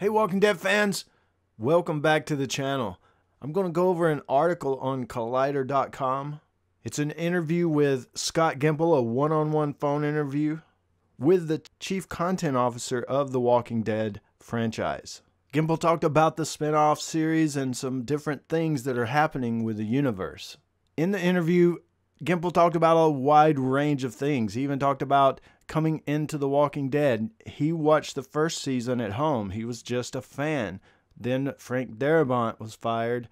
Hey Walking Dead fans, welcome back to the channel. I'm going to go over an article on Collider.com. It's an interview with Scott Gimple, a one-on-one phone interview with the Chief Content Officer of the Walking Dead franchise. Gimple talked about the spin-off series and some different things that are happening with the universe. In the interview, Gimple talked about a wide range of things. He even talked about coming into The Walking Dead. He watched the first season at home. He was just a fan. Then Frank Darabont was fired.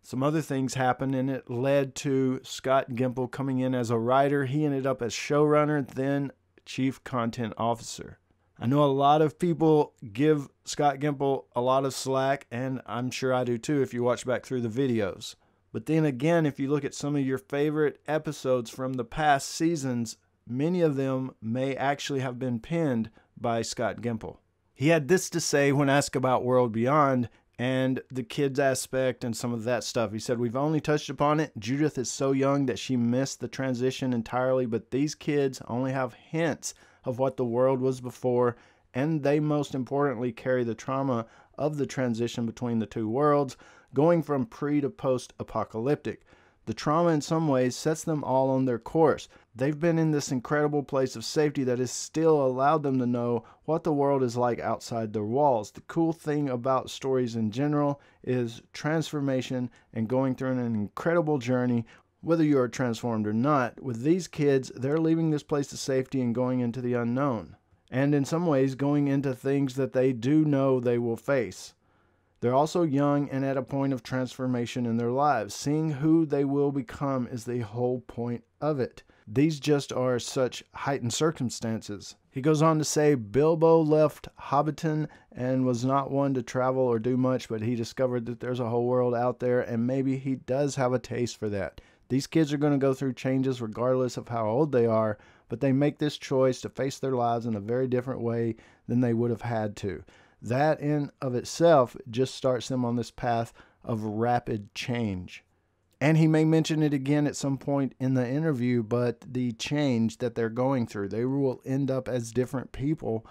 Some other things happened, and it led to Scott Gimple coming in as a writer. He ended up as showrunner, then Chief Content Officer. I know a lot of people give Scott Gimple a lot of slack, and I'm sure I do too if you watch back through the videos. But then again, if you look at some of your favorite episodes from the past seasons, many of them may actually have been penned by Scott Gimple. He had this to say when asked about World Beyond and the kids aspect and some of that stuff. He said, "We've only touched upon it. Judith is so young that she missed the transition entirely, but these kids only have hints of what the world was before, and they most importantly carry the trauma of the transition between the two worlds, going from pre to post-apocalyptic. The trauma in some ways sets them all on their course. They've been in this incredible place of safety that has still allowed them to know what the world is like outside their walls. The cool thing about stories in general is transformation and going through an incredible journey, whether you are transformed or not. With these kids, they're leaving this place of safety and going into the unknown. And in some ways, going into things that they do know they will face. They're also young and at a point of transformation in their lives. Seeing who they will become is the whole point of it. These just are such heightened circumstances." He goes on to say, "Bilbo left Hobbiton and was not one to travel or do much, but he discovered that there's a whole world out there, and maybe he does have a taste for that. These kids are going to go through changes regardless of how old they are, but they make this choice to face their lives in a very different way than they would have had to. That in of itself just starts them on this path of rapid change." And he may mention it again at some point in the interview, but the change that they're going through, they will end up as different people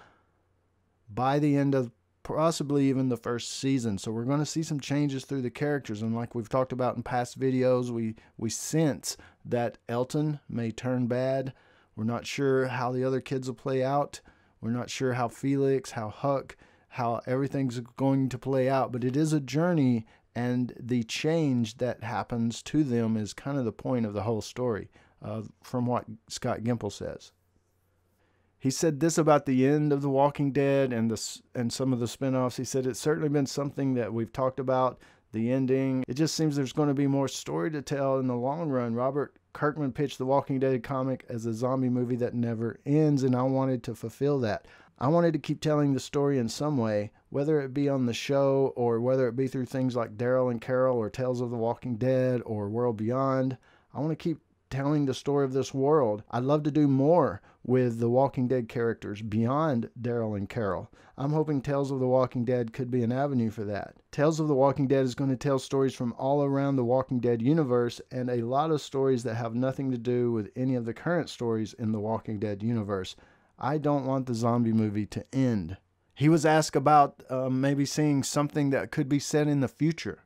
by the end of possibly even the first season. So we're going to see some changes through the characters. And like we've talked about in past videos, we sense that Elton may turn bad. We're not sure how the other kids will play out. We're not sure how Felix, how Huck, how everything's going to play out, but it is a journey, and the change that happens to them is kind of the point of the whole story, from what Scott Gimple says. He said this about the end of The Walking Dead and some of the spinoffs. He said, "It's certainly been something that we've talked about, the ending. It just seems there's going to be more story to tell in the long run. Robert Kirkman pitched The Walking Dead comic as a zombie movie that never ends, and I wanted to fulfill that. I wanted to keep telling the story in some way, whether it be on the show or whether it be through things like Daryl and Carol or Tales of the Walking Dead or World Beyond. I want to keep telling the story of this world. I'd love to do more with the Walking Dead characters beyond Daryl and Carol. I'm hoping Tales of the Walking Dead could be an avenue for that. Tales of the Walking Dead is going to tell stories from all around the Walking Dead universe, and a lot of stories that have nothing to do with any of the current stories in the Walking Dead universe. I don't want the zombie movie to end." He was asked about maybe seeing something that could be set in the future.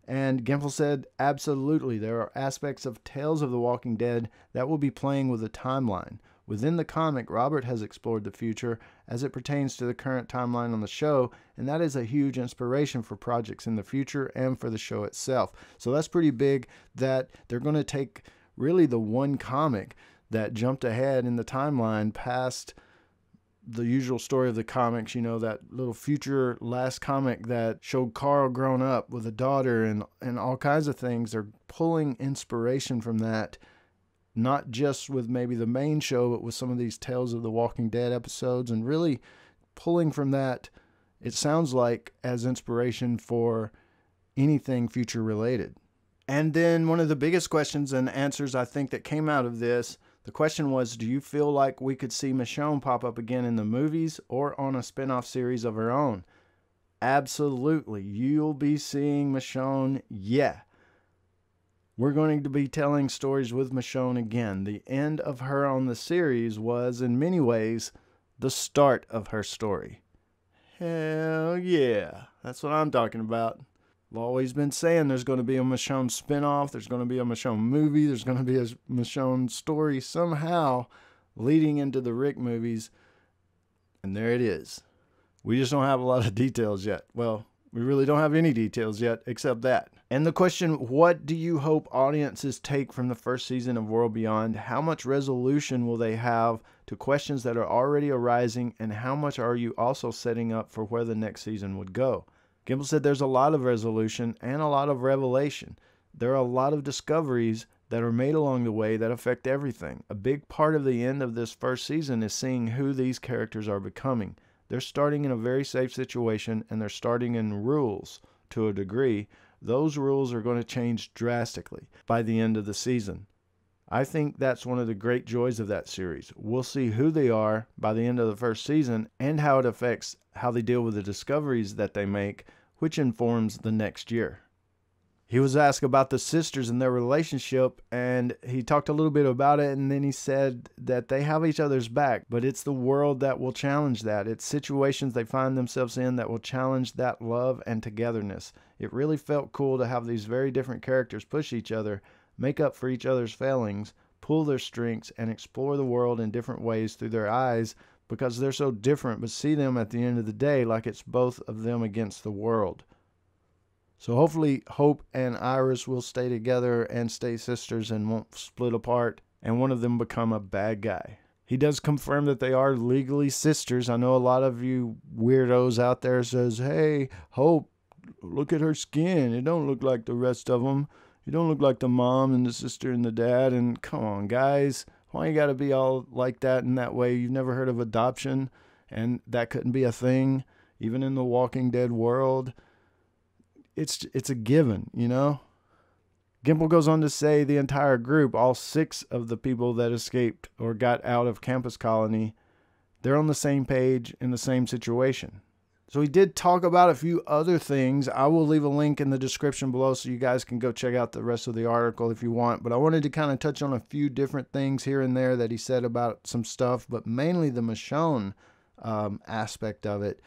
And Gimple said, "Absolutely, there are aspects of Tales of the Walking Dead that will be playing with the timeline. Within the comic, Robert has explored the future as it pertains to the current timeline on the show, and that is a huge inspiration for projects in the future and for the show itself." So that's pretty big that they're going to take really the one comic that jumped ahead in the timeline past the usual story of the comics, you know, that little future last comic that showed Carl grown up with a daughter and all kinds of things. They're pulling inspiration from that, not just with maybe the main show, but with some of these Tales of the Walking Dead episodes, and really pulling from that, it sounds like, as inspiration for anything future related. And then one of the biggest questions and answers I think that came out of this, the question was, do you feel like we could see Michonne pop up again in the movies or on a spin-off series of her own? Absolutely. You'll be seeing Michonne. Yeah. We're going to be telling stories with Michonne again. The end of her on the series was, in many ways, the start of her story. Hell yeah. That's what I'm talking about. I've always been saying there's going to be a Michonne spinoff. There's going to be a Michonne movie. There's going to be a Michonne story somehow leading into the Rick movies. And there it is. We just don't have a lot of details yet. Well, we really don't have any details yet except that. And the question, what do you hope audiences take from the first season of World Beyond? How much resolution will they have to questions that are already arising? And how much are you also setting up for where the next season would go? Gimple said there's a lot of resolution and a lot of revelation. There are a lot of discoveries that are made along the way that affect everything. A big part of the end of this first season is seeing who these characters are becoming. They're starting in a very safe situation, and they're starting in rules to a degree. Those rules are going to change drastically by the end of the season. I think that's one of the great joys of that series. We'll see who they are by the end of the first season and how it affects how they deal with the discoveries that they make, which informs the next year. He was asked about the sisters and their relationship, and he talked a little bit about it, and then he said that they have each other's back, but it's the world that will challenge that. It's situations they find themselves in that will challenge that love and togetherness. It really felt cool to have these very different characters push each other, make up for each other's failings, pull their strengths, and explore the world in different ways through their eyes because they're so different, but see them at the end of the day like it's both of them against the world. So hopefully Hope and Iris will stay together and stay sisters and won't split apart and one of them become a bad guy. He does confirm that they are legally sisters. I know a lot of you weirdos out there says, hey, Hope, look at her skin. It don't look like the rest of them. You don't look like the mom and the sister and the dad. And come on, guys. Why you got to be all like that in that way? You've never heard of adoption, and that couldn't be a thing, even in the Walking Dead world. It's a given, you know? Gimple goes on to say the entire group, all 6 of the people that escaped or got out of Campus Colony, they're on the same page in the same situation. So he did talk about a few other things. I will leave a link in the description below so you guys can go check out the rest of the article if you want. But I wanted to kind of touch on a few different things here and there that he said about some stuff, but mainly the Michonne aspect of it.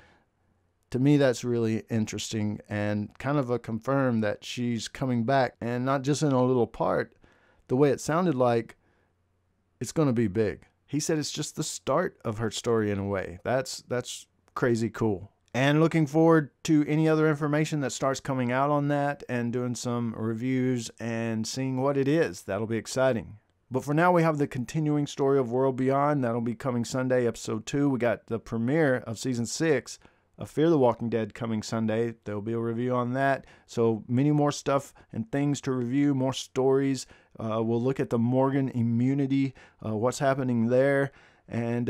To me, that's really interesting and kind of a confirm that she's coming back, and not just in a little part. The way it sounded like, it's going to be big. He said it's just the start of her story in a way. That's crazy cool. And looking forward to any other information that starts coming out on that and doing some reviews and seeing what it is. That'll be exciting. But for now, we have the continuing story of World Beyond. That'll be coming Sunday, episode 2. We got the premiere of season 6 of Fear the Walking Dead coming Sunday. There'll be a review on that. So many more stuff and things to review, more stories. We'll look at the Morgan immunity, what's happening there. And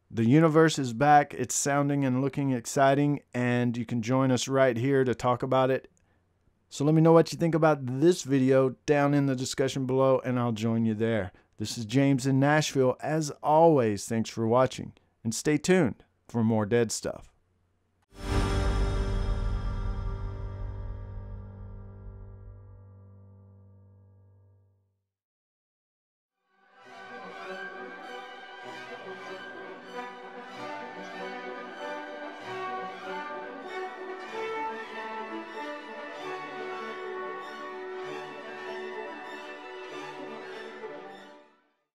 the universe is back. It's sounding and looking exciting. And you can join us right here to talk about it. So let me know what you think about this video down in the discussion below, and I'll join you there. This is James in Nashville. As always, thanks for watching. And stay tuned for more dead stuff.